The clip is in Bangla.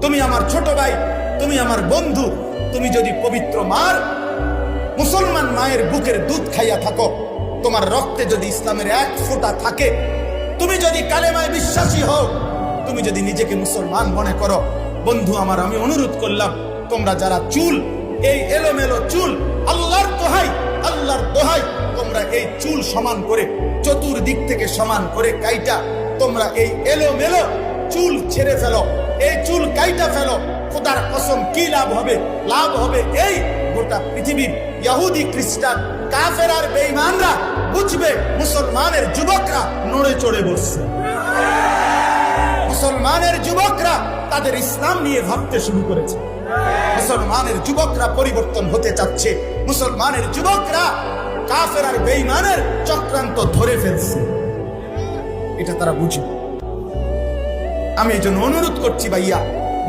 তুমি আমার ছোট ভাই, তুমি আমার বন্ধু। তুমি যদি পবিত্র মার মুসলমান মায়ের বুকের দুধ খাইয়া থাকো, তোমার রক্তে যদি ইসলামের এক ফোঁটা থাকে, তুমি যদি কালেমায় বিশ্বাসী হও, তুমি যদি নিজেকে মুসলমান মনে করো, বন্ধু আমার, আমি অনুরোধ করলাম, তোমরা যারা চুল, এই এলোমেলো চুল, আল্লাহর দোহাই, আল্লাহর দোহাই, তোমরা এই চুল সমান করে, চতুর্দিক থেকে সমান করে কাইটা, তোমরা এই এলোমেলো চুল ছেড়ে ফেলো, এই চুল কাইটা ফেলো। খোদার কসম, কি লাভ হবে? লাভ হবে এই, গোটা পৃথিবীর ইহুদি, খ্রিস্টান, কাফের আর বেঈমানরা বুঝবে মুসলমানের যুবকরা নড়ে চড়ে বসছে। মুসলমানের যুবকরা তাদের ইসলাম নিয়ে ভাবতে শুরু করেছে। মুসলমানের যুবকরা পরিবর্তন হতে চাচ্ছে। মুসলমানের যুবকরা কাফের আর বেঈমানের চক্রান্ত ধরে ফেলছে, এটা তারা বুঝবে। আমি এই জন্য অনুরোধ করছি ভাইয়া,